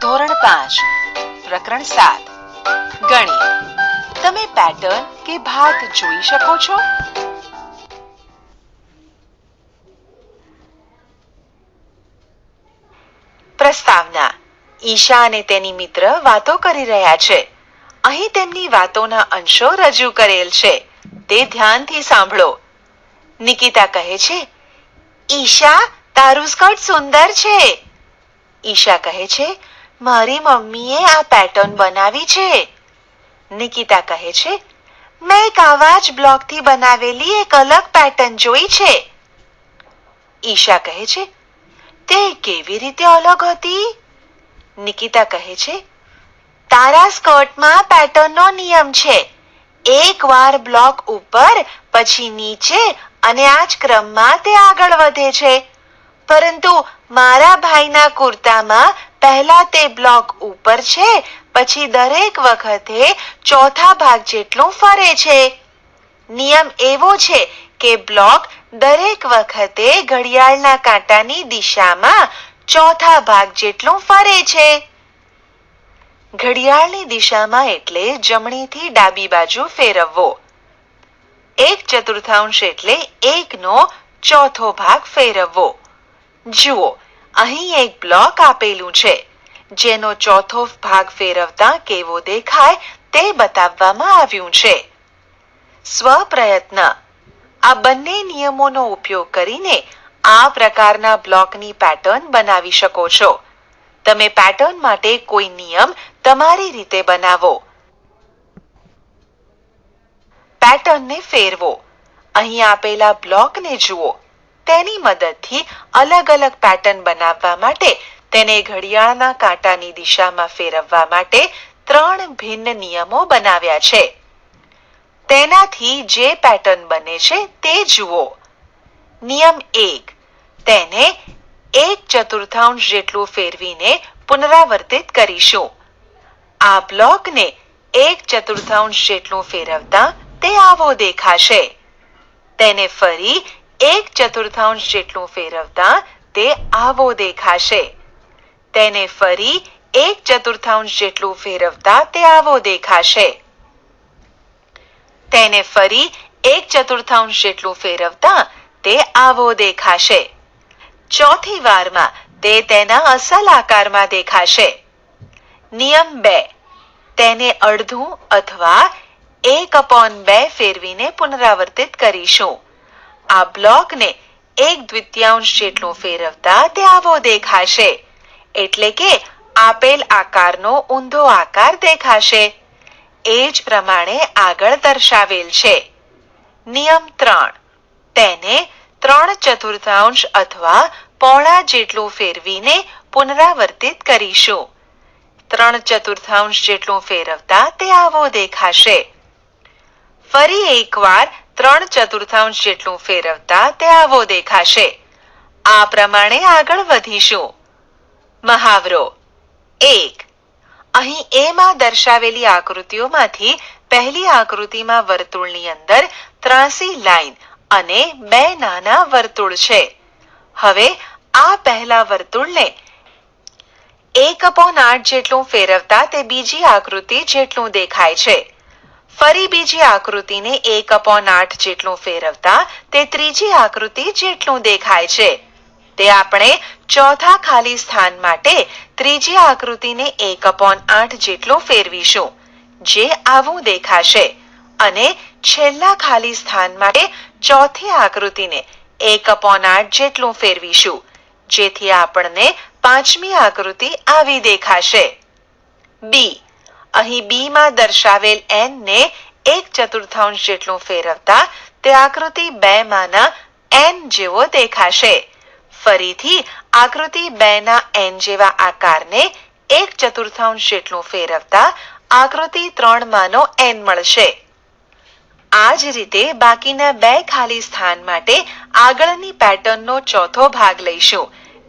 ધોરણ 5 પ્રકરણ 7 ગણિત। તમે પેટર્ન કે ભાત જોઈ શકો છો? પ્રસ્તાવના। ઈશા અને તેની મિત્ર વાતો કરી રહ્યા છે। અહીં તેમની વાતોના અંશો રજૂ કરેલ છે, તે ધ્યાનથી સાંભળો। નિકિતા કહે છે, ઈશા, તારું સ્કર્ટ સુંદર છે। ઈશા કહે છે, મારી મમ્મીએ આ પેટર્ન બનાવી છે। નિકિતા કહે છે, મેં એક આવા જ બ્લોકથી બનાવેલી એક અલગ પેટર્ન જોઈ છે। ઈશા કહે છે, તે કેવી રીતે અલગ હતી? નિકિતા કહે છે, તારા સ્કર્ટમાં પેટર્નનો નિયમ છે, એકવાર બ્લોક ઉપર, પછી નીચે અને આ જ ક્રમમાં તે આગળ વધે છે, પરંતુ મારા ભાઈના કુર્તામાં પહેલા તે બ્લોક ઉપર છે, પછી દરેક વખતે ચોથા ભાગ જેટલું ફરે છે। નિયમ એવો છે કે બ્લોક દરેક વખતે ઘડિયાળના કાંટાની દિશામાં ચોથા ભાગ જેટલું ફરે છે। ઘડિયાળની દિશામાં એટલે જમણીથી ડાબી બાજુ ફેરવવો। 1/4 એટલે 1નો ચોથો ભાગ ફેરવવો। જુઓ, અહીં એક બ્લોક આપેલું છે, જેનો ચોથો ભાગ ફેરવતા કેવો દેખાય તે બતાવવામાં આવ્યું છે। સ્વપ્રયત્ન। આ બંને નિયમોનો ઉપયોગ કરીને આ પ્રકારના બ્લોકની પેટર્ન બનાવી શકો છો। તમે પેટર્ન માટે કોઈ નિયમ તમારી રીતે બનાવો। પેટર્નને ફેરવો। અહીં આપેલા બ્લોકને જુઓ, તેની મદદથી અલગ અલગ પેટર્ન બનાવવા માટે તેને ઘડિયાળના કાંટાની દિશામાં ફેરવવા માટે 3 ભિન્ન નિયમો બનાવ્યા છે। તેનાથી જે પેટર્ન બને છે તે જુઓ। નિયમ 1, તેને 1/4 જેટલું ફેરવીને પુનરાવર્તિત કરીશું। આ બ્લોકને 1/4 જેટલું ફેરવતા તે આવો દેખાશે। તેને ફરી 1/4 જેટલું ફેરવતા તે આવો દેખાશે। તેને ફરી 1/4 જેટલું ફેરવતા તે આવો દેખાશે। તેને ફરી 1/4 જેટલું ફેરવતા તે આવો દેખાશે। ચોથી વારમાં તે તેના અસલ આકારમાં દેખાશે। નિયમ 2, તેને અડધું અથવા 1/2 ફેરવીને પુનરાવર્તિત કરીશું। આ બ્લોકને 1/2 જેટલું ફેરવતા તે આવો દેખાશે, એટલે કે આપેલ આકારનો ઊંધો આકાર દેખાશે। એ જ પ્રમાણે આગળ દર્શાવેલ છે। નિયમ 3, તેને 3/4 અથવા પોણા જેટલું ફેરવીને પુનરાવર્તિત કરીશું। 3/4 જેટલું ફેરવતા તે આવો દેખાશે। ફરી એકવાર 3/4 જેટલું ફેરવતા તે આવો દેખાશે। આ પ્રમાણે આગળ વધીશું। મહાવરો 1, અહીં એ માં દર્શાવેલી આકૃતિઓમાંથી પહેલી આકૃતિમાં વર્તુળની અંદર ત્રાંસી લાઈન અને 2 નાના વર્તુળ છે। હવે આ પહેલા વર્તુળને 1/8 જેટલું ફેરવતા તે બીજી આકૃતિ જેટલું દેખાય છે। ફરી બીજી આકૃતિને 1/8 જેટલું ફેરવતા તે ત્રીજી આકૃતિ જેટલું દેખાય છે। તે આપણે ચોથા ખાલી સ્થાન માટે ત્રીજી આકૃતિને 1/8 જેટલું ફેરવીશું, જે આવું દેખાશે, અને છેલ્લા ખાલી સ્થાન માટે ચોથી આકૃતિને 1/8 જેટલું ફેરવીશું, જેથી આપણને પાંચમી આકૃતિ આવી દેખાશે। બી, અહીં બી માં દર્શાવેલ n ને 1/4 જેટલું ફેરવતા તે આકૃતિ 2 માંના n જેવો દેખાશે। ફરીથી આકૃતિ 2 ના n જેવા આકારને 1/4 જેટલું ફેરવતા આકૃતિ 3 માંનો n મળશે। આ જ રીતે બાકીના 2 ખાલી સ્થાન માટે આગળની પેટર્નનો ચોથો ભાગ લઈશું,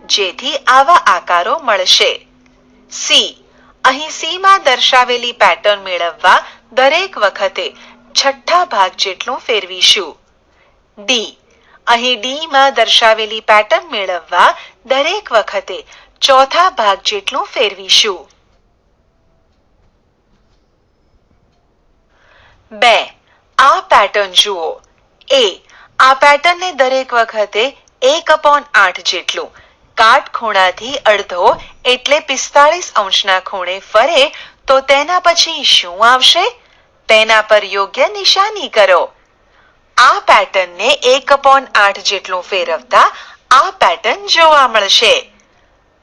જેથી આવા આકારો મળશે। સી, અહીં સી માં દર્શાવેલી પેટર્ન મેળવવા દરેક વખતે છઠ્ઠા ભાગ જેટલું ફેરવીશું। ડી, અહીં ડી માં દર્શાવેલી પેટર્ન મેળવવા દરેક વખતે ચોથા ભાગ જેટલું ફેરવીશું. 2. આ પેટર્ન જુઓ. એ આ પેટર્નને દરેક વખતે 1/8 જેટલું કાટખૂણાથી અડધો એટલે 45 અંશના ખૂણે ફરે તો તેના પછી શું આવશે? તેના પર યોગ્ય નિશાની કરો. આ પેટર્નને 1/8 જેટલું ફેરવતા આ પેટર્ન જોવા મળશે.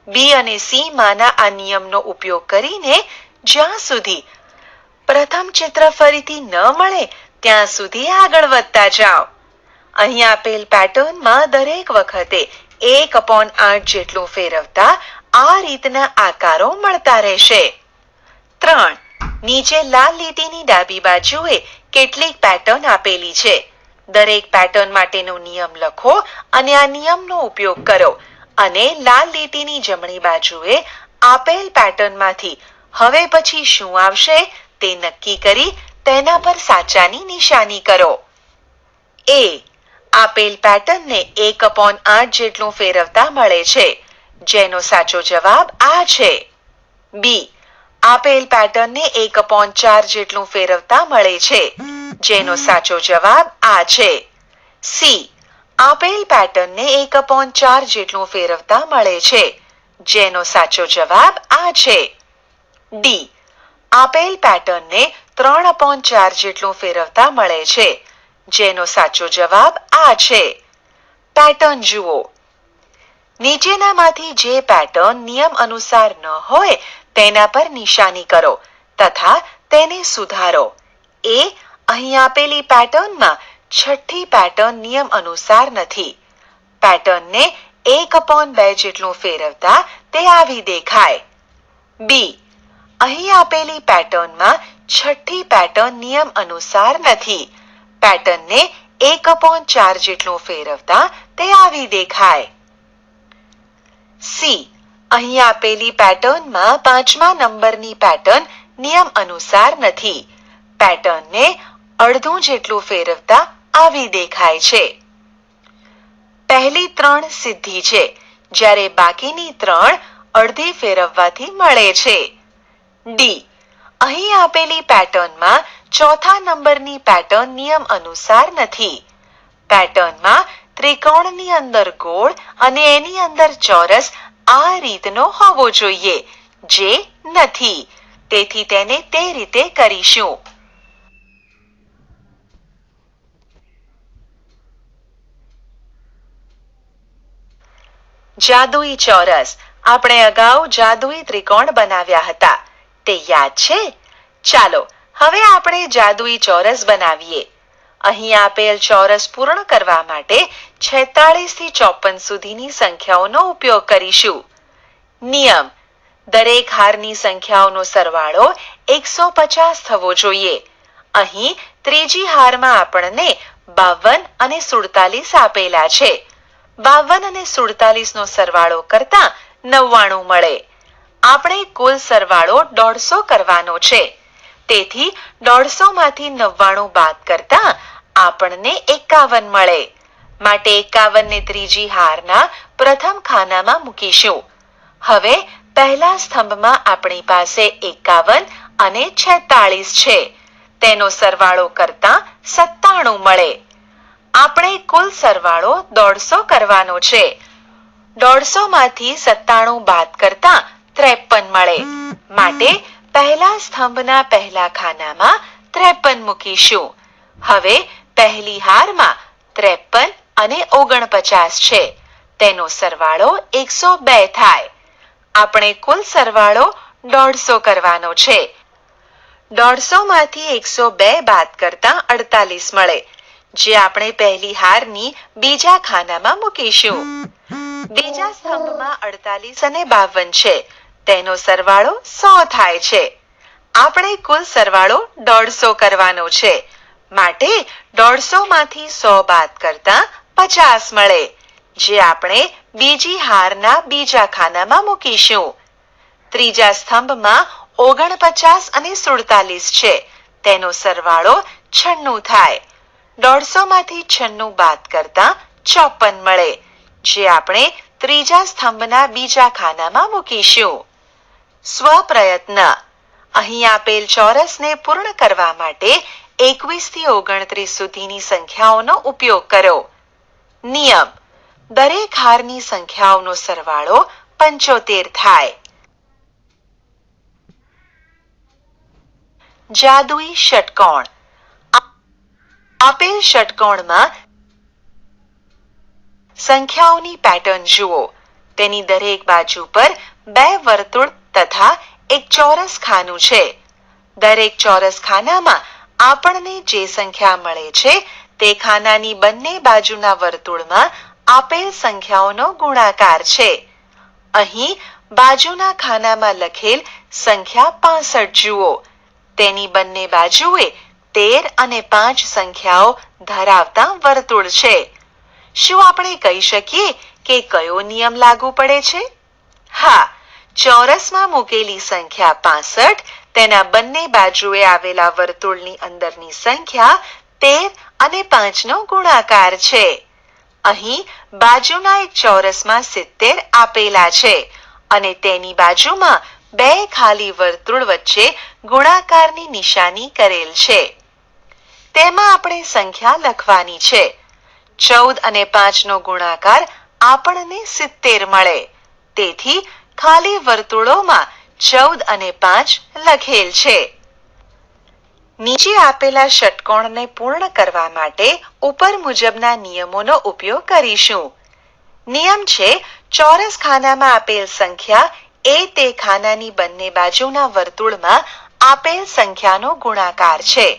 બી અને સી માંના આ નિયમનો ઉપયોગ કરીને જ્યાં સુધી પ્રથમ ચિત્ર ફરીથી ન મળે ત્યાં સુધી આગળ વધતા જાઓ. અહીં આપેલ પેટર્નમાં દરેક વખતે 1/8 જેટલું ફેરવતા આ રીતના આકારો મળતા રહેશે. 3. નીચે લાલ લીટીની ડાબી બાજુએ કેટલીક પેટર્ન આપેલી છે. દરેક પેટર્ન માટેનો નિયમ લખો અને આ નિયમનો ઉપયોગ કરો અને લાલ લીટીની જમણી બાજુએ આપેલ પેટર્નમાંથી હવે પછી શું આવશે તે નક્કી કરી તેના પર સાચાની નિશાની કરો. એ આપેલ પેટર્નને 1/8 જેટલું ફેરવતા મળે છે, જેનો સાચો જવાબ આ છે. બી આપેલ પેટર્નને 1/4 જેટલું ફેરવતા મળે છે, જેનો સાચો જવાબ આ છે. સી આપેલ પેટર્નને 1/4 જેટલું ફેરવતા મળે છે, જેનો સાચો જવાબ આ છે. ડી આપેલ પેટર્નને 3/4 જેટલું ફેરવતા મળે છે, જેનો સાચો જવાબ આ છે. પેટર્ન જુઓ. નીચેનામાંથી જે પેટર્ન નિયમ અનુસાર ન હોય તેના પર નિશાની કરો તથા તેને સુધારો. એ અહીં આપેલી પેટર્નમાં છઠ્ઠી પેટર્ન નિયમ અનુસાર નથી. પેટર્નને 1/2 જેટલું ફેરવતા તે આવી દેખાય. બી અહીં આપેલી પેટર્નમાં છઠ્ઠી પેટર્ન નિયમ અનુસાર નથી. પેટર્નને 1/4 જેટલું ફેરવતા તે આવી દેખાય. સી અહીં આપેલી પેટર્નમાં 5મા નંબરની પેટર્ન નિયમ અનુસાર નથી. પેટર્નને અડધું જેટલું ફેરવતા આવી દેખાય છે. પહેલી 3 સીધી છે, જ્યારે બાકીની 3 અડધી ફેરવવાથી મળે છે. ડી અહીં આપેલી પેટર્નમાં ચોથા નંબરની પેટર્ન નિયમ અનુસાર નથી. પેટર્નમાં ત્રિકોણની અંદર ગોળ અને એની અંદર ચોરસ આ રીતનો હોવો જોઈએ, જે નથી. તેથી તેને તે રીતે કરીશું. જાદુઈ ચોરસ. આપણે અગાઉ જાદુઈ ત્રિકોણ બનાવ્યા હતા, તે યાદ છે? ચાલો હવે આપણે જાદુઈ ચોરસ બનાવીએ. અહીં આપેલ ચોરસ પૂર્ણ કરવા માટે 46 થી 54 સુધીની સંખ્યાઓનો ઉપયોગ કરીશું. નિયમ: દરેક હારની સંખ્યાઓનો સરવાળો 150 થવો જોઈએ. અહીં ત્રીજી હારમાં આપણને 52 અને 47 આપેલા છે. 52 અને 47 નો સરવાળો કરતા 99 મળે. આપણે કુલ સરવાળો 150 કરવાનો છે. તેથી 150 માંથી 99 બાદ કરતા આપણને 51 મળે. માટે 51 ને ત્રીજી હારના પ્રથમ ખાનામાં મૂકીશું. હવે પહેલા સ્તંભમાં આપણી પાસે 51 અને 46 છે. તેનો સરવાળો કરતા 97 મળે. આપણે કુલ સરવાળો 150 કરવાનો છે. 150 માંથી 97 બાદ કરતા 53 મળે. માટે પહેલા સ્તંભના પહેલા ખાનામાં 53 મૂકીશું. હવે પહેલી હારમાં 53 અને 49 છે. તેનો સરવાળો 102 થાય. આપણે કુલ સરવાળો 150 કરવાનો છે. 150 માંથી 102 બાદ કરતા 48 મળે, જે આપણે પહેલી હારની બીજા ખાનામાં મૂકીશું. બીજા સ્તંભમાં 48 અને 52 છે. તેનો સરવાળો 100 થાય છે. આપણે કુલ સરવાળો 150 કરવાનો છે. માટે 150 માંથી 100 બાદ કરતા 50 મળે, જે આપણે બીજી હારના બીજા ખાનામાં મૂકીશું. ત્રીજા સ્તંભમાં 49 અને 47 છે. તેનો સરવાળો 96 થાય. 150 માંથી 96 બાદ કરતા 54 મળે, જે આપણે ત્રીજા સ્તંભના બીજા ખાનામાં મૂકીશું. સ્વપ્રયત્ન. અહીં આપેલ ચોરસને પૂર્ણ કરવા માટે 21 થી 29 સુધીની સંખ્યાઓનો ઉપયોગ કરો. નિયમ. દરેક હારની સંખ્યાઓનો સરવાળો 75 થાય. જાદુઈ ષટકોણ. આપેલ ષટકોણમાં સંખ્યાઓની પેટર્ન જુઓ. તેની દરેક બાજુ પર 2 વર્તુળ તથા એક ચોરસ ખાનું છે. દરેક ચોરસ ખાનામાં આપણને જે સંખ્યા મળે છે તે ખાનાની બંને બાજુના વર્તુળમાં આપેલ સંખ્યાઓનો ગુણાકાર છે. અહીં બાજુના ખાનામાં લખેલ સંખ્યા 65 જુઓ. તેની બંને બાજુએ 13 અને 5 સંખ્યાઓ ધરાવતા વર્તુળ છે. શું આપણે કહી શકીએ કે કયો નિયમ લાગુ પડે છે? હા, ચોરસમાં મૂકેલી સંખ્યા 65 તેના બંને બાજુએ આવેલા વર્તુળની અંદરની સંખ્યા 13 અને 5 નો ગુણાકાર છે. અહીં બાજુના એક ચોરસમાં 70 આપેલા છે અને તેની બાજુમાં 2 ખાલી વર્તુળ વચ્ચે ગુણાકારની નિશાની કરેલ છે. તેમાં આપણે સંખ્યા લખવાની છે. 14 અને 5 નો ગુણાકાર આપણને 70 મળે. તેથી ખાલી વર્તુળોમાં 14 અને 5 લખેલ છે. નીચે આપેલા ષટકોણને પૂર્ણ કરવા માટે ઉપર મુજબના નિયમોનો ઉપયોગ કરીશું. નિયમ છે, ચોરસ ખાનામાં આપેલ સંખ્યા એ તે ખાનાની બંને બાજુના વર્તુળમાં આપેલ સંખ્યાનો ગુણાકાર છે.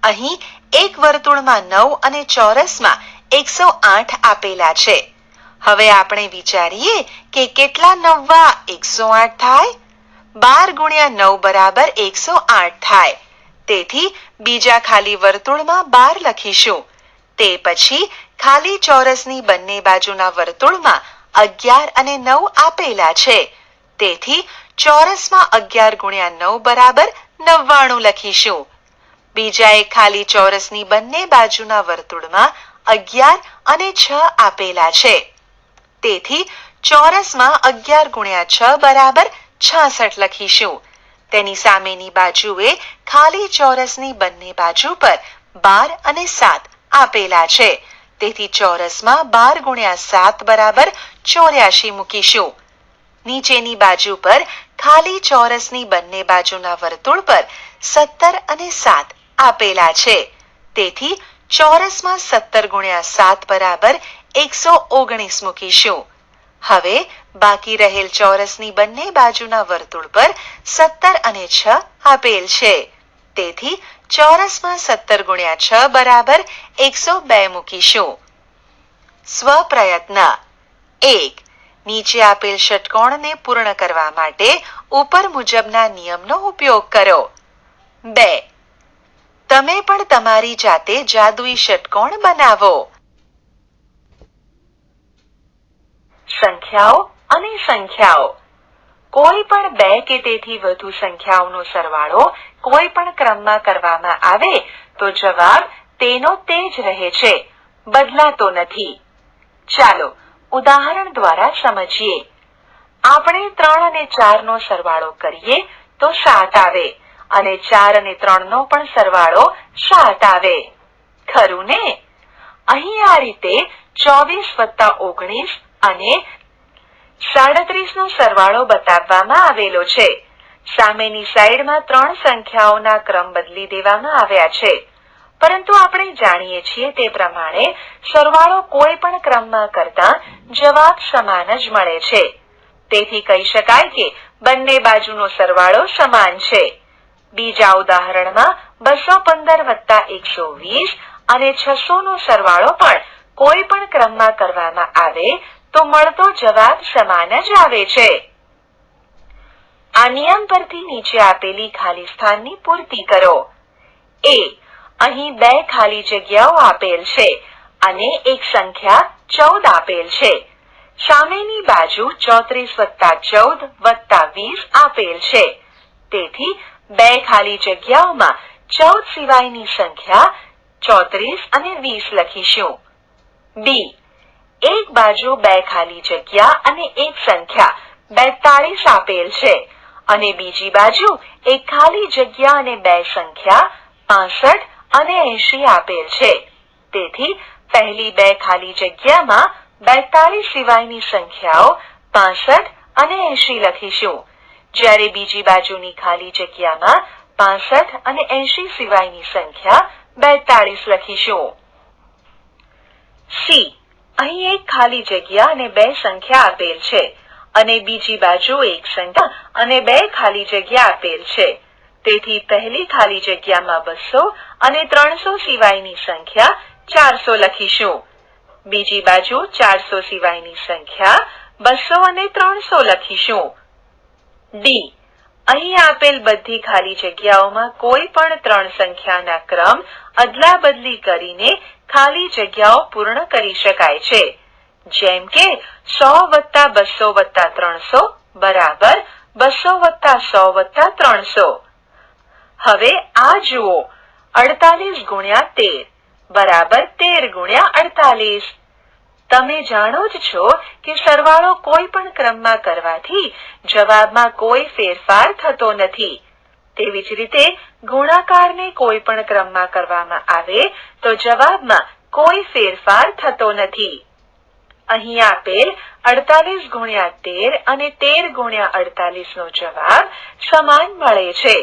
અહીં એક વર્તુળમાં 9 અને ચોરસમાં 108 આપેલા છે. હવે આપણે વિચારીએ કે કેટલા 9 108 થાય? 12 ગુણ્યા 9 બરાબર 108 થાય. તેથી બીજા ખાલી વર્તુળમાં 12 લખીશું. તે પછી ખાલી ચોરસની બંને બાજુના વર્તુળમાં 11 અને 9 આપેલા છે. તેથી ચોરસમાં 11 ગુણ્યા 9 બરાબર 99 લખીશું. બીજા એક ખાલી ચોરસની બંને બાજુના વર્તુળમાં 11 અને 6 આપેલા છે. તેથી ચોરસમાં 11 ગુણ્યા 6 બરાબર 66 લખીશું. તેની સામેની બાજુએ ખાલી ચોરસની બંને બાજુ પર 12 અને 7 આપેલા છે. તેથી ચોરસમાં 12 ગુણ્યા 7 બરાબર 84 મૂકીશું. નીચેની બાજુ પર ખાલી ચોરસની બંને બાજુના વર્તુળ પર 17 અને 7 આપેલા છે. તેથી ચોરસમાં 17 ગુણ્યા 7 બરાબર 119 મૂકીશું. હવે બાકી રહેલ ચોરસની બંને બાજુના વર્તુળ પર 17 અને 6 આપેલ છે. તેથી ચોરસમાં 17 ગુણ્યા 6 બરાબર 102 મૂકીશું. સ્વપ્રયત્ન. 1. નીચે આપેલ ષટકોણને પૂર્ણ કરવા માટે ઉપર મુજબના નિયમનો ઉપયોગ કરો. 2. તમે પણ તમારી જાતે જાદુઈ ષટકોણ બનાવો. સંખ્યાઓ અને સંખ્યાઓ. કોઈ પણ 2 કે તેથી વધુ સંખ્યાઓનો સરવાળો કોઈ પણ ક્રમમાં કરવામાં આવે તો જવાબ તેનો તે જ રહે છે, બદલાતો નથી. ચાલો ઉદાહરણ દ્વારા સમજીએ. આપણે 3 અને 4 નો સરવાળો કરીએ તો 7 આવે અને 4 અને 3 નો પણ સરવાળો 7 આવે. ખરું ને? અહીં આ રીતે 24 + 19 અને 37 નો સરવાળો બતાવવામાં આવેલો છે. સામેની સાઈડમાં 3 સંખ્યાઓના ક્રમ બદલી દેવામાં આવ્યા છે. પરંતુ આપણે જાણીએ છીએ તે પ્રમાણે સરવાળો કોઈ પણ ક્રમમાં કરતા જવાબ સમાન જ મળે છે. તેથી કહી શકાય કે બંને બાજુનો સરવાળો સમાન છે. બીજા ઉદાહરણમાં 215 + 120 અને 600 નો સરવાળો પણ કોઈ પણ ક્રમમાં કરવામાં આવે તો મળતો જવાબ સમાન જ આવે છે. આ નિયમ પરથી નીચે આપેલી ખાલી સ્થાનની પૂર્તિ કરો. A. અહીં 2 ખાલી જગ્યાઓ આપેલ છે અને એક સંખ્યા 14 આપેલ છે. સામેની બાજુ 34 + 14 + 20 આપેલ છે. તેથી 2 ખાલી જગ્યાઓમાં 14 સિવાયની સંખ્યા 34 અને 20 લખીશું. B. એક બાજુ બે ખાલી જગ્યા અને એક સંખ્યા 42 આપેલ છે અને બીજી બાજુ એક ખાલી જગ્યા અને બે સંખ્યા 65 અને 80 આપેલ છે. તેથી પહેલી બે ખાલી જગ્યામાં 42 સિવાયની સંખ્યાઓ 65 અને 80 લખીશું, જ્યારે બીજી બાજુની ખાલી જગ્યામાં 65 અને 80 સિવાયની સંખ્યા 42 લખીશું. સી. અહીં એક ખાલી જગ્યા અને બે સંખ્યા આપેલ છે અને બીજી બાજુ એક સંખ્યા અને બે ખાલી જગ્યા આપેલ છે. તેથી પહેલી ખાલી જગ્યામાં 200 અને 300 સિવાયની સંખ્યા 400 લખીશું. બીજી બાજુ 400 સિવાયની સંખ્યા 200 અને 300 લખીશું. ડી. અહીં આપેલ બધી ખાલી જગ્યાઓમાં કોઈ પણ ત્રણ સંખ્યાના ક્રમ અદલા બદલી કરીને ખાલી જગ્યાઓ પૂર્ણ કરી શકાય છે. જેમ કે 100 + 200 + 300 બરાબર 200 + 100 + 300. હવે આ જુઓ, 48 × 13 બરાબર 13 × 48. તમે જાણો જ છો કે સરવાળો કોઈ પણ ક્રમમાં કરવાથી જવાબમાં કોઈ ફેરફાર થતો નથી. તેવી જ રીતે ગુણાકારને કોઈ પણ ક્રમમાં કરવામાં આવે તો જવાબમાં કોઈ ફેરફાર થતો નથી. અહીં આપેલ 48 × 13 અને 13 × 48 નો જવાબ સમાન મળે છે,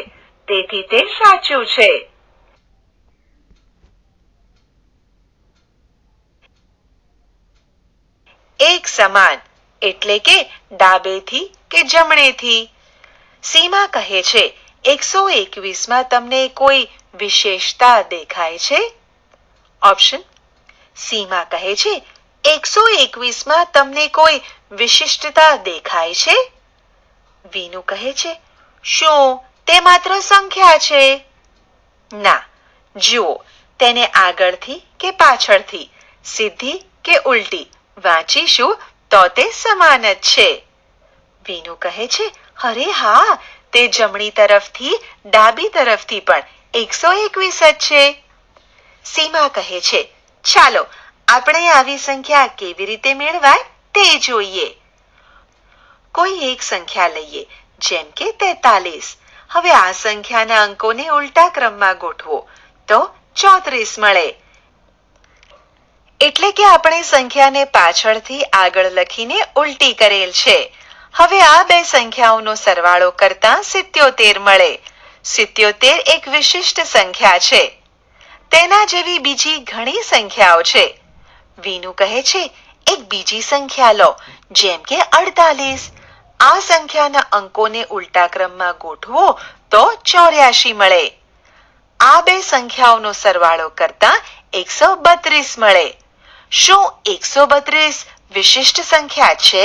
તેથી તે સાચું છે. એક સમાન એટલે કે ડાબેથી કે જમણેથી. સીમા કહે છે 121 માં તમને કોઈ વિશેષતા દેખાય છે? ઓપ્શન. સીમા કહે છે 121 માં તમને કોઈ વિશિષ્ટતા દેખાય છે? વીનુ કહે છે શું તે માત્ર સંખ્યા છે? ના, જુઓ, તેને આગળથી કે પાછળથી, સીધી કે ઉલટી વાંચીશું તો તે સમાન જ છે. વીનુ કહે છે અરે હા, તે જમણી તરફથી ડાબી તરફથી પણ 121 જ છે. સીમા કહે છે ચાલો આપણે આવી સંખ્યા કેવી રીતે મેળવાય તે જોઈએ. કોઈ એક સંખ્યા લઈએ, જેમ કે 43. હવે આ સંખ્યાના અંકોને ઉલટા ક્રમમાં ગોઠવો તો 34 મળે. એટલે કે આપણે સંખ્યાને પાછળથી આગળ લખીને ઉલટી કરેલ છે. હવે આ બે સંખ્યાઓનો સરવાળો કરતા 77 મળે. 77 એક વિશિષ્ટ સંખ્યા છે. તેના જેવી બીજી ઘણી સંખ્યાઓ છે. વીનુ કહે છે એક બીજી સંખ્યા લો, જેમ કે 48. આ સંખ્યાના અંકોને ઉલટા ક્રમમાં ગોઠવો તો 84 મળે. આ બે સંખ્યાઓનો સરવાળો કરતા 132 મળે. શું 132 વિશિષ્ટ સંખ્યા છે?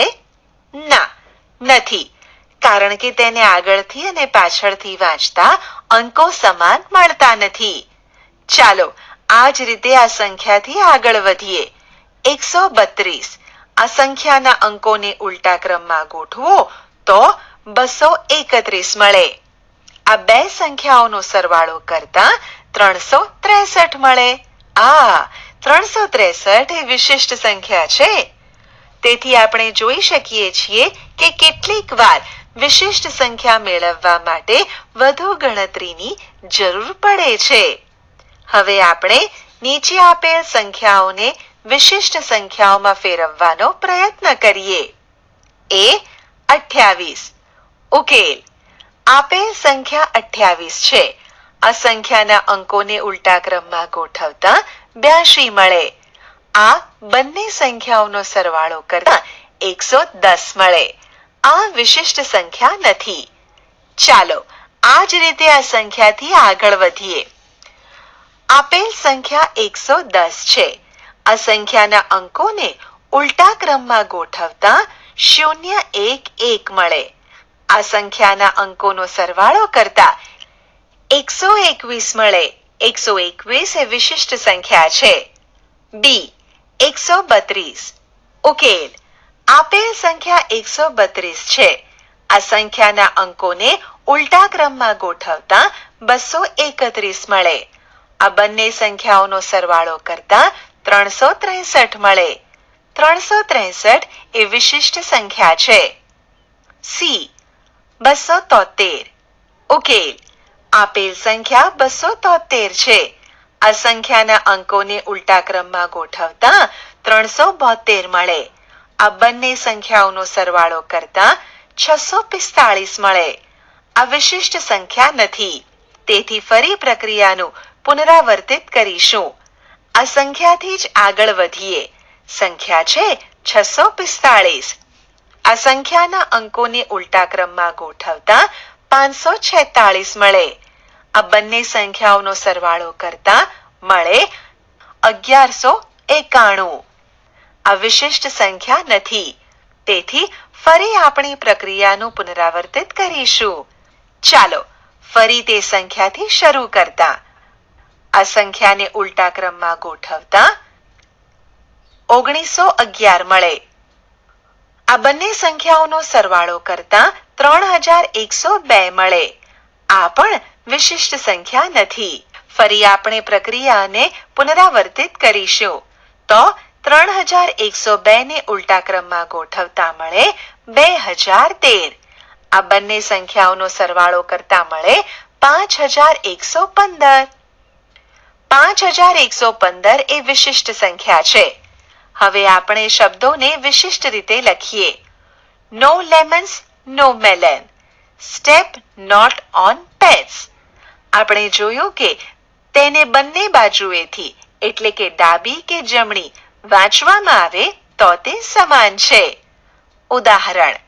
ના, નથી, કારણ કે તેને આગળથી અને પાછળથી વાંચતા અંકો સમાન મળતા નથી. ચાલો આ જ રીતે આ સંખ્યાથી આગળ વધીએ. 132. આ સંખ્યાના અંકોને ઉલટા ક્રમમાં ગોઠવો તો 231 મળે. આ બે સંખ્યાઓનો સરવાળો કરતા 363 મળે. 363 એ વિશિષ્ટ સંખ્યા છે. તેથી આપણે જોઈ શકીએ છીએ કે કેટલીક વાર વિશિષ્ટ સંખ્યા મેળવવા માટે વધુ ગણતરીની જરૂર પડે છે. હવે આપણે નીચે આપેલ સંખ્યાઓને વિશિષ્ટ સંખ્યાઓમાં ફેરવવાનો પ્રયત્ન કરીએ. એ 28. ઉકેલ. આપેલ સંખ્યા 28 છે. આ સંખ્યાના અંકોને ઉલટા ક્રમમાં ગોઠવતા 82 મળે. આ બંને સંખ્યાઓનો સરવાળો કરતા 110 મળે. આ વિશિષ્ટ સંખ્યા નથી. ચાલો આ જ રીતે આ સંખ્યાથી આગળ વધીએ. આપેલ સંખ્યા 110 છે. આ સંખ્યાના અંકોને ઉલટા ક્રમમાં ગોઠવતા 011 મળે. આ સંખ્યાના અંકોનો સરવાળો કરતા 121 મળે. 121 એ વિશિષ્ટ સંખ્યા છે. બી. 132. ઉકેલ. આપેલ સંખ્યા 132 છે. આ સંખ્યાના અંકોને ઉલટા ક્રમમાં ગોઠવતા 231 મળે. આ બંને સંખ્યાઓનો સરવાળો કરતા 363 મળે. 363 એ વિશિષ્ટ સંખ્યા છે. સી 273. ઉકેલ. આપેલ સંખ્યા 273 છે. આ સંખ્યાના અંકોને ઉલટા ક્રમમાં ગોઠવતા 372 મળે. આ બંને સંખ્યાઓનો સરવાળો કરતા 645 મળે. આ વિશિષ્ટ સંખ્યા નથી. તેથી ફરી પ્રક્રિયાનું પુનરાવર્તિત કરીશું. આ સંખ્યાથી જ આગળ વધીએ. સંખ્યા છે 645. આ સંખ્યાના અંકોને ઉલટા ક્રમમાં ગોઠવતા 546 મળે. આ બંને સંખ્યાઓનો સરવાળો કરતા મળે 1191. આ વિશિષ્ટ સંખ્યા નથી. તેથી ફરી આપણી પ્રક્રિયાનું પુનરાવર્તિત કરીશું. ચાલો ફરી તે સંખ્યાથી શરૂ કરતા આ સંખ્યાને ઉલટા ક્રમમાં ગોઠવતા 1911 મળે. આ બંને સંખ્યાઓનો સરવાળો કરતા 3102 મળે. આ પણ વિશિષ્ટ સંખ્યા નથી. ફરી આપણે પ્રક્રિયાને પુનરાવર્તિત કરીશું. તો 3102 ને ઉલટા ક્રમમાં ગોઠવતા મળે 2013. આ બંને સંખ્યાઓનો સરવાળો કરતા મળે 5115. 5115 એ વિશિષ્ટ સંખ્યા છે. હવે આપણે શબ્દોને વિશિષ્ટ રીતે લખીએ. No lemons no melon. Step not on pets. આપણે જોયું કે તેને બંને બાજુએથી એટલે કે ડાબી કે જમણી વાંચવામાં આવે તો તે સમાન છે. ઉદાહરણ.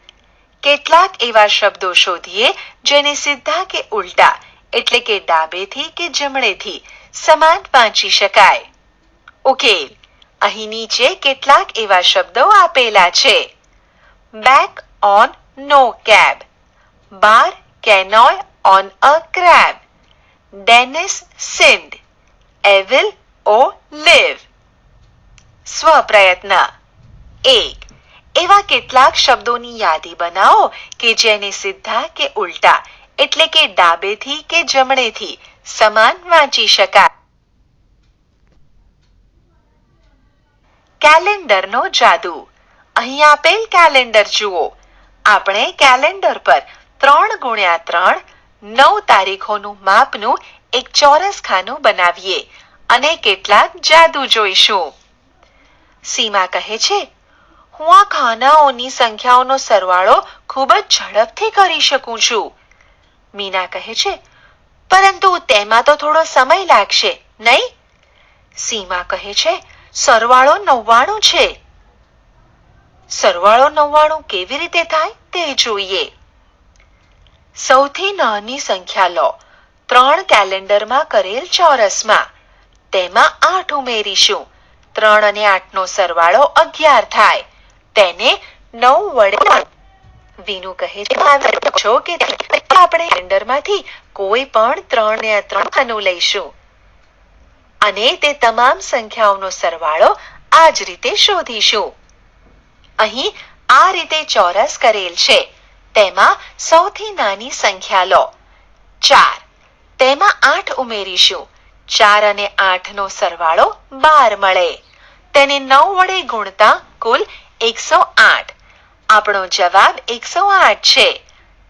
કેટલાક એવા શબ્દો શોધીએ જેને સીધા કે ઉલટા એટલે કે ડાબેથી કે જમણેથી સમાન વાંચી શકાય. ઉકેલ. અહીં નીચે કેટલાક એવા શબ્દો આપેલા છે. Back on no cab. Bar canoe on a crab. Dennis sinned. Evil olive live. સ્વપ્રયત્ન. 1. એવા કેટલાક શબ્દોની યાદી બનાવો કે જેને સીધા કે ઉલટા એટલે કે ડાબેથી કે જમણેથી સમાન વાંચી શકાય. કેલેન્ડરનો જાદુ. અહીં આપેલ કેલેન્ડર જુઓ. આપણે કેલેન્ડર પર 3x3 9 તારીખોનું માપનું એક ચોરસ ખાનું બનાવીએ અને કેટલાક જાદુ જોઈશું. સીમા કહે છે, હું આ ખાનાઓની સંખ્યાઓનો સરવાળો ખૂબ જ ઝડપથી કરી શકું છું. મીના કહે છે, પરંતુ તેમાં તો થોડો સમય લાગશે, નહીં? સીમા કહે છે, સરવાળો 99 છે. સરવાળો 99 કેવી રીતે થાય તે જોઈએ. સૌથી નાની સંખ્યા લો. 3 કેલેન્ડરમાં કરેલ ચોરસમાં. તેમાં 8 ઉમેરીશું. 3 અને 8 નો સરવાળો 11 થાય. તેને 9 વડે. વિનુ કહે છે કે આપણે કેલેન્ડરમાંથી કોઈ પણ 3 ને 3 ખાનું લઈશું અને તે તમામ સંખ્યાઓનો સરવાળો આ જ રીતે શોધીશું. અહીં આ રીતે ચોરસ કરેલ છે. તેમાં સૌથી નાની સંખ્યા લો. 4. તેમાં 8 ઉમેરીશું. 4 અને 8 નો સરવાળો 12 મળે. તેને 9 વડે ગુણતા કુલ 108. આપણો જવાબ 108 છે.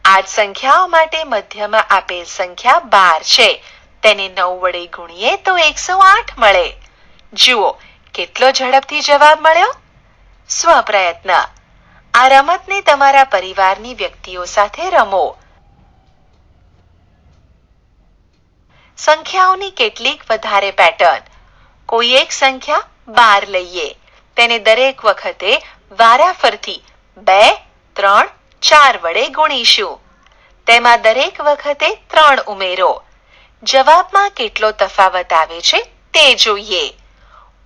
આ જ સંખ્યાઓ માટે મધ્યમાં આપેલ સંખ્યા 12 છે. તેને 9 વડે ગુણીએ તો 108 મળે. જુઓ કેટલો ઝડપથી જવાબ મળ્યો. સ્વપ્રયત્ન. આ રમતને તમારા પરિવારની વ્યક્તિઓ સાથે રમો. સંખ્યાઓની કેટલીક વધારે પેટર્ન. કોઈ એક સંખ્યા 12 લઈએ. તેને દરેક વખતે વારાફરતી 2, 3, 4 વડે ગુણીશું. તેમાં દરેક વખતે 3 ઉમેરો. જવાબમાં કેટલો તફાવત આવે છે તે જોઈએ.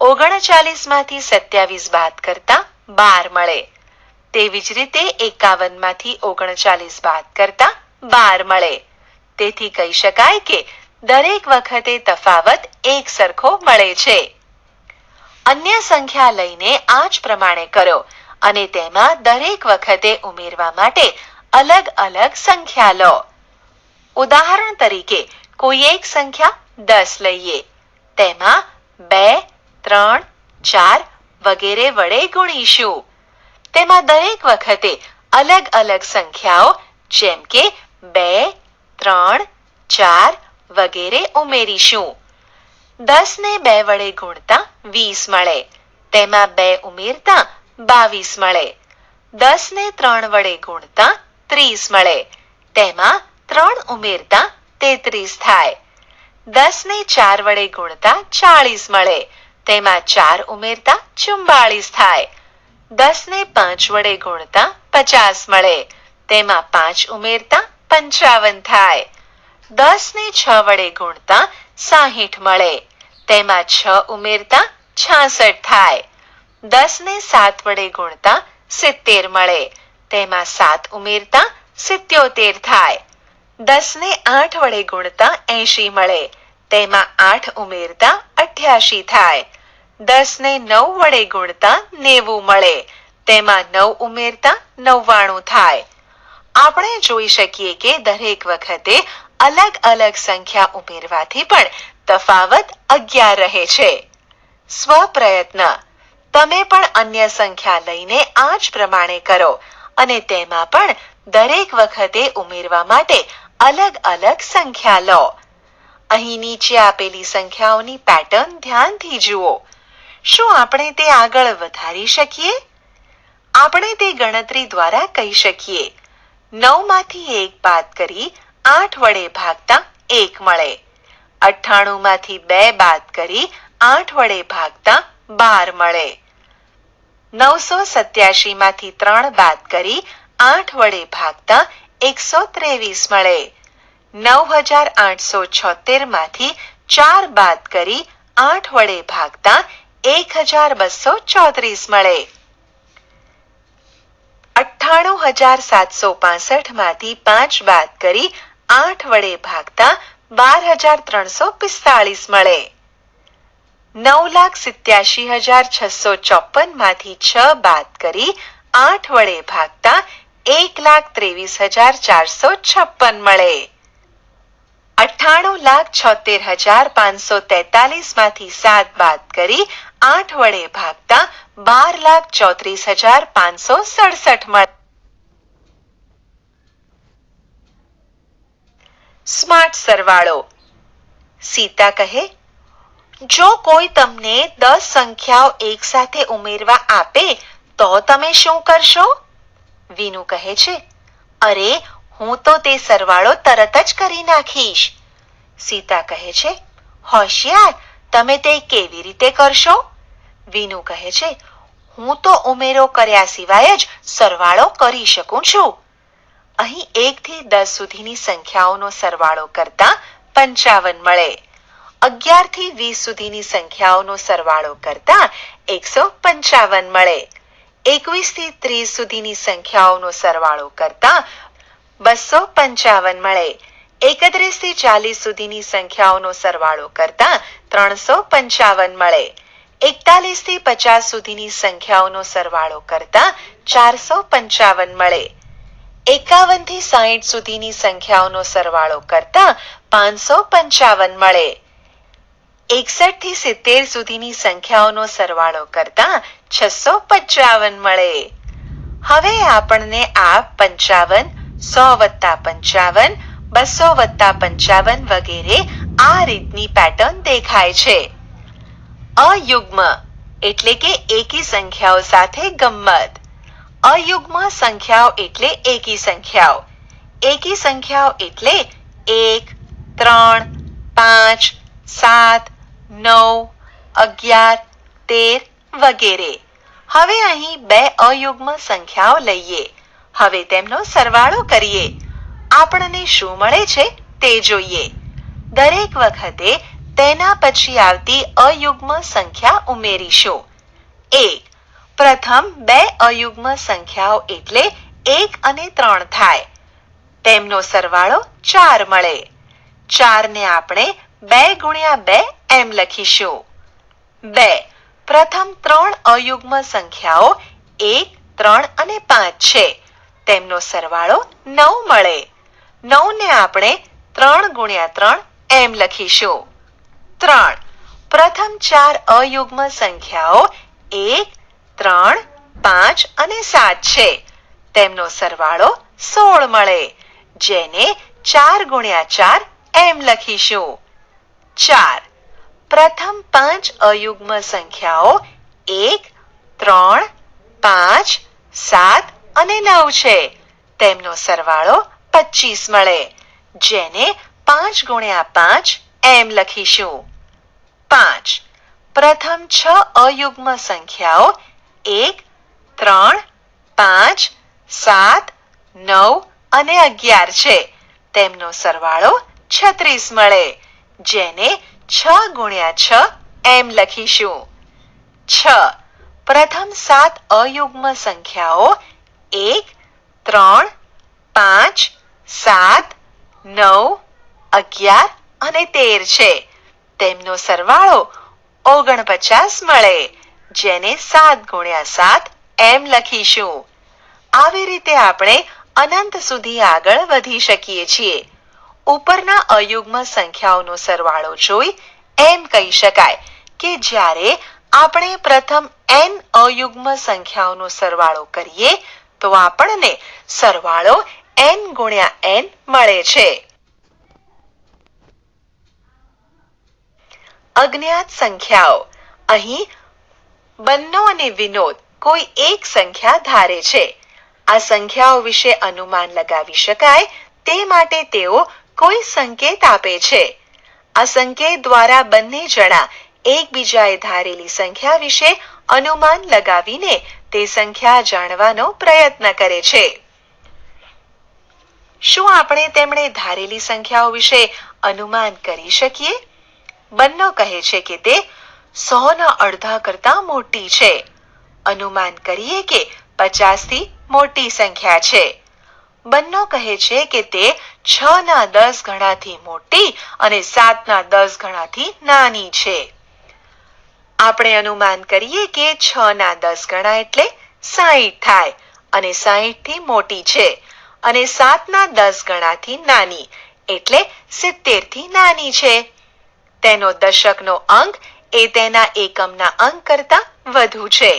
39 માંથી 27 બાદ કરતા 12 મળે. તેવી જ રીતે 51 માંથી 39 બાદ કરતા 12 મળે. તેથી કહી શકાય કે દરેક વખતે તફાવત એક સરખો મળે છે. અન્ય સંખ્યા લઈને આ જ પ્રમાણે કરો અને તેમાં દરેક વખતે ઉમેરવા માટે અલગ અલગ સંખ્યા લો. ઉદાહરણ તરીકે કોઈ એક સંખ્યા 10 લઈએ. તેમાં 2, 3, 4, વગેરે વડે ગુણીશું. તેમાં દરેક વખતે અલગ અલગ સંખ્યાઓ જેમ કે 2, 3, 4 વગેરે ઉમેરીશું. 10 ને 2 વડે ગુણતા 20 મળે. તેમાં 2 ઉમેરતા 22 મળે. 10 ને 3 વડે ગુણતા 30 મળે. તેમાં 3 ઉમેરતા 33 થાય. 10 ને 4 વડે ગુણતા 40 મળે. તેમાં 4 ઉમેરતા 44 થાય. 10 ને 5 વડે ગુણતા 50 મળે. તેમાં 5 ઉમેરતા 55 થાય. 10 ને 6 વડે ગુણતા 60 મળે. તેમાં 6 ઉમેરતા 66 થાય. 10 ને 7 વડે ગુણતા 70 મળે. તેમાં 7 ઉમેરતા 77 થાય. 10 ને 8 વડે ગુણતા 80 મળે. તેમાં 8 ઉમેરતા 88 થાય. 10 ને 9 વડે ગુણતા 90 મળે. તેમાં 9 ઉમેરતા 99 થાય. આપણે જોઈ શકીએ કે દરેક વખતે અલગ અલગ સંખ્યા ઉમેરવાથી પણ તફાવત 11 રહે છે. સ્વપ્રયત્ન. તમે પણ અન્ય સંખ્યા લઈને આ જ પ્રમાણે કરો અને તેમાં પણ દરેક વખતે ઉમેરવા માટે અલગ અલગ સંખ્યા લો. અહીં નીચે આપેલી સંખ્યાઓની પેટર્ન ધ્યાનથી જુઓ. શું આપણે તે આગળ વધારી શકીએ? આપણે તે ગણતરી દ્વારા કહી શકીએ. 9 માંથી 1 બાદ કરી 8 વડે ભાગતા 1 મળે. 98 માંથી 2 બાદ કરી 8 વડે ભાગતા 12 મળે. 987 માંથી 3 બાદ કરી 8 વડે ભાગતા 123 મળે. 9876 માંથી 4 બાદ કરી 8 વડે ભાગતા 1234 મળે. 98765 માંથી 5 બાદ કરી 8 વડે ભાગતા 12345 મળે. 987,654 માંથી 6 બાદ કરી 8 વડે ભાગતા 1,23,456 મળે. 98,76,543 માંથી 7 બાદ કરી 8 વડે ભાગતા 12,34,567 મળે. સ્માર્ટ સરવાળો. સીતા કહે, જો કોઈ તમને 10 સંખ્યાઓ એક સાથે ઉમેરવા આપે તો તમે શું કરશો? વિનુ કહે છે, અરે હું તો તે સરવાળો તરત જ કરી નાખીશ. સીતા કહે છે, હોશિયાર, તમે તે કેવી રીતે કરશો? વિનુ કહે છે, હું તો ઉમેરો કર્યા સિવાય જ સરવાળો કરી શકું છું. અહીં 1 થી 10 સુધીની સંખ્યાઓનો સરવાળો કરતા 55 મળે. 11 થી 20 સુધીની સંખ્યાઓનો સરવાળો કરતા 155 મળે. 21 થી 30 સુધીની સંખ્યાઓનો સરવાળો કરતા 255 મળે. 31 થી 40 સુધીની સંખ્યાઓનો સરવાળો કરતા 355 મળે. 41 થી 50 સુધીની સંખ્યાઓનો સરવાળો કરતા 455 મળે. 51 થી 60 સુધીની સંખ્યાઓનો સરવાળો કરતા 555 મળે. 61 થી 70 સુધીની સંખ્યાઓનો સરવાળો કરતા 655 મળે. હવે આપણને આ 55, 100 + 55, 200 + 55 વગેરે આ રીતની પેટર્ન દેખાય છે. અયુગ્મ એટલે કે એકી સંખ્યાઓ સાથે ગમ્મત. અયુગ્મ સંખ્યાઓ એટલે એકી સંખ્યાઓ. એકી સંખ્યાઓ એટલે 1, 3, 5, 7, 9, 11, 13 વગેરે. હવે અહીં 2 અયુગ્મ સંખ્યાઓ લઈએ. હવે તેમનો સરવાળો કરીએ. આપણને શું મળે છે તે જોઈએ. દરેક વખતે તેના પછી આવતી અયુગ્મ સંખ્યા ઉમેરીશું. 1. પ્રથમ 2 અયુગ્મ સંખ્યાઓ એટલે 1 અને 3 થાય. તેમનો સરવાળો 4 મળે. 4 ને આપણે 2 × 2 એમ લખીશું. 2. પ્રથમ 3 અયુગ્મ સંખ્યાઓ 1, 3 અને 5 છે. તેમનો સરવાળો 9 મળે. 9 ને આપણે 3 × 3 એમ લખીશું. 3. પ્રથમ 4 અયુગ્મ સંખ્યાઓ 1, 3, 5 અને 7 છે. તેમનો સરવાળો 16 મળે, જેને 4 ગુણ્યા 4 એમ લખીશું. 4. પ્રથમ 5 અયુગ્મ સંખ્યાઓ 1, 3, 5, 7 અને 9 છે. તેમનો સરવાળો 25 મળે, જેને 5 ગુણ્યા 5 એમ લખીશું. 5. પ્રથમ 6 અયુગ્મ સંખ્યાઓ 1, 3, 5, 7, 9 અને 11 છે. તેમનો સરવાળો 36 મળે, જેને 6 ગુણ્યા 6 એમ લખીશું. 6. પ્રથમ 7 અયુગ્મ સંખ્યાઓ 1, 3, 5, 7, 9, 11 અને 13 છે. તેમનો સરવાળો 49 મળે, જેને 7 ગુણ્યા 7 એમ લખીશું. આવી રીતે આપણે અનંત સુધી આગળ વધી શકીએ છીએ. ઉપરના અયુગ્મ સંખ્યાઓનો સરવાળો જોઈ એમ કહી શકાય કે જ્યારે આપણે પ્રથમ n અયુગ્મ સંખ્યાઓનો સરવાળો કરીએ તો આપણને સરવાળો n ગુણ્યા n મળે છે. અજ્ઞાત સંખ્યાઓ. અહીં બન્નો અને વિનોદ કોઈ એક સંખ્યા ધારે છે. આ સંખ્યાઓ વિશે અનુમાન લગાવી શકાય તે માટે તેઓ કોઈ સંકેત આપે છે. આ સંકેત દ્વારા બંને જણા એકબીજાએ ધારેલી સંખ્યા વિશે અનુમાન લગાવીને તે સંખ્યા જાણવાનો પ્રયત્ન કરે છે. શું આપણે તેમણે ધારેલી સંખ્યાઓ વિશે અનુમાન કરી શકીએ? બંનો કહે છે કે તે 100ના અડધા કરતા મોટી છે. અનુમાન કરીએ કે 50 થી મોટી સંખ્યા છે. બંનો કહે છે કે તે 6ના 10 ગણાથી મોટી અને 7ના 10 ગણાથી નાની છે. આપણે અનુમાન કરીએ કે 6ના 10 ગણા એટલે 60 થાય અને 60 થી મોટી છે અને 7ના 10 ગણાથી નાની એટલે 70 થી નાની છે. તેનો દશકનો અંક એ તેના એકમના અંક કરતા વધુ છે.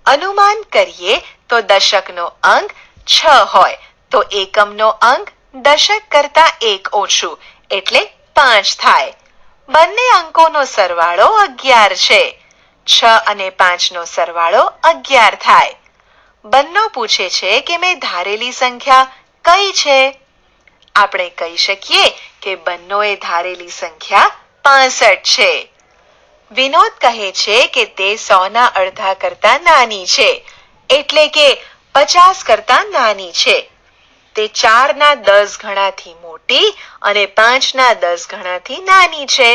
અનુમાન કરીએ તો દશકનો અંક 6 હોય તો એકમનો અંક દશક કરતા 1 ઓછું એટલે 5 થાય. બંને અંકોનો સરવાળો 11 છે. 6 અને 5 નો સરવાળો 11 થાય. બંનો પૂછે છે કે મેં ધારેલી સંખ્યા કઈ છે? આપણે કહી શકીએ કે બંનોએ ધારેલી સંખ્યા 65 છે. વિનોદ કહે છે કે તે 100ના અડધા કરતા નાની છે એટલે કે 50 કરતા નાની છે. તે 4ના 10 ગણાથી મોટી અને 5ના 10 ગણાથી નાની છે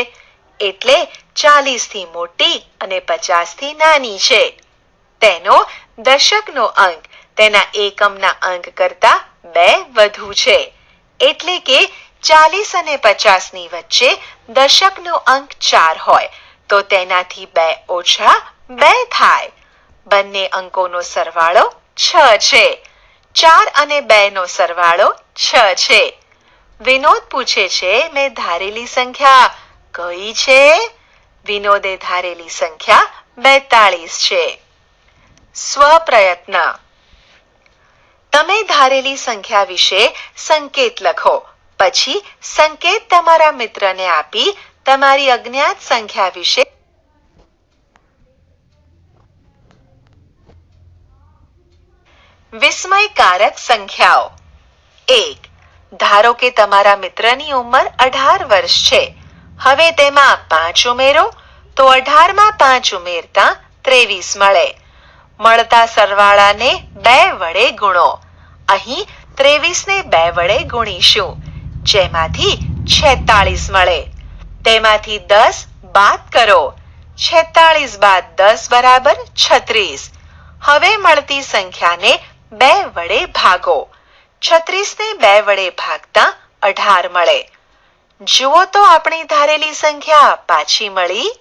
એટલે 40 થી મોટી અને 50 થી નાની છે. તેનો દશકનો અંક તેના એકમના અંક કરતા 2 વધુ છે એટલે કે 40 અને 50 ની વચ્ચે દશકનો અંક 4 હોય તો તેનાથી 2 ઓછા 2 થાય. બંને અંકોનો સરવાળો 6 છે. 4 અને 2 નો સરવાળો 6 છે. વિનોદ પૂછે છે મેં ધારેલી સંખ્યા કઈ છે? વિનોદે ધારેલી સંખ્યા 42 છે. સ્વપ્રયત્ન. તમે ધારેલી સંખ્યા વિશે સંકેત લખો. પછી સંકેત તમારા મિત્રને આપી તમારી અજ્ઞાત સંખ્યા વિશે વિસ્મયકારક સંખ્યાઓ. 1. ધારો કે તમારા મિત્રની ઉંમર 18 વર્ષ છે. હવે તેમાં 5 ઉમેરો તો 18માં 5 ઉમેરતા 23 મળે. મળતા સરવાળાને 2 વડે ગુણો. અહીં 23 ને 2 વડે ગુણીશું જેમાંથી 46 મળે. તેમાંથી 10 બાદ કરો. 46 બાદ 10 બરાબર 36. હવે મળતી સંખ્યાને 2 વડે ભાગો. 36 ને 2 વડે ભાગતા 18 મળે. જુઓ તો આપણી ધારેલી સંખ્યા પાછી મળી.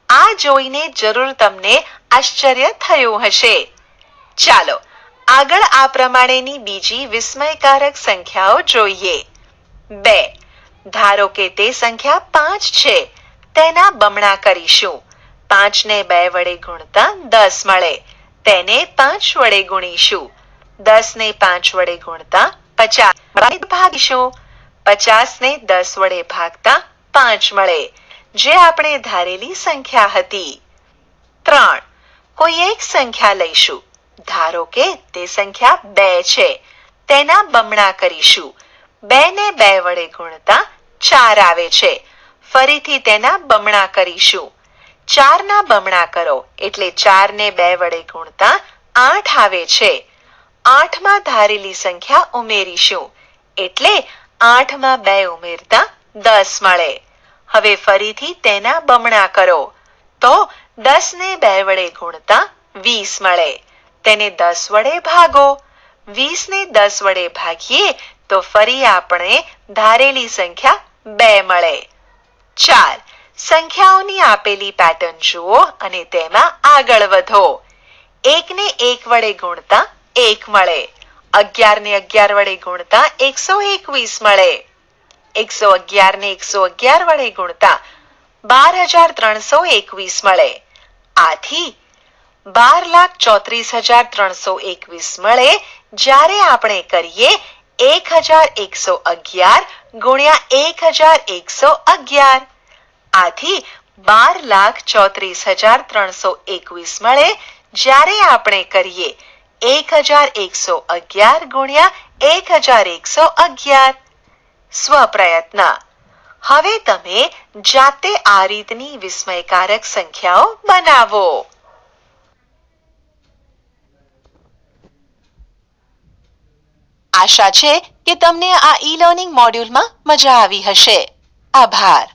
આ જોઈને જરૂર તમને આશ્ચર્ય થયું હશે. ચાલો આગળ આ પ્રમાણેની બીજી વિસ્મયકારક સંખ્યાઓ જોઈએ. 2. ધારો કે તે સંખ્યા 5 છે. તેના બમણા કરીશું. 5 ને 2 વડે ગુણતા 10 મળે. તેને 5 વડે ગુણીશું. 10 ને 5 વડે ગુણતા 50 ભાગીશું. 50 ને 10 વડે ભાગતા 5 મળે, જે આપણે ધારેલી સંખ્યા હતી. 3. કોઈ એક સંખ્યા લઈશું. ધારો કે તે સંખ્યા 2 છે. તેના બમણા કરીશું. 2 ને 2 વડે ગુણતા 4 આવે છે. ફરીથી તેના બમણા કરીશું. 4 ના બમણા કરો એટલે 4 ને 2 વડે ગુણતા 8 આવે છે. 8 માં ધારેલી સંખ્યા ઉમેરીશું એટલે 8 માં 2 ઉમેરતા 10 મળે. હવે ફરીથી તેના બમણા કરો તો 10 ને 2 વડે ગુણતા 20 મળે. તેને 10 વડે ભાગો. 20 ને 10 વડે ભાગીએ તો ફરી આપણે ધારેલી સંખ્યા 2 મળે. 4. સંખ્યાઓની આપેલી પેટર્ન જુઓ અને તેમાં આગળ વધો. 1 ને 1 વડે ગુણતા 1 મળે. 11 ને 11 વડે ગુણતા 121 મળે. 111 ને 111 વડે ગુણતા 12,321 મળે. આથી 12,34,321 મળે. જ્યારે આપણે કરીએ 1,111 ગુણ્યા 1,111. આથી 12,34,321 મળે. જ્યારે આપણે કરીએ 1,111 ગુણ્યા 1,111. સ્વપ્રયત્ન. હવે તમે જાતે આ રીતની વિસ્મયકારક સંખ્યાઓ બનાવો. આશા છે કે તમને આ ઈ લર્નિંગ મોડ્યુલમાં મજા આવી હશે. આભાર.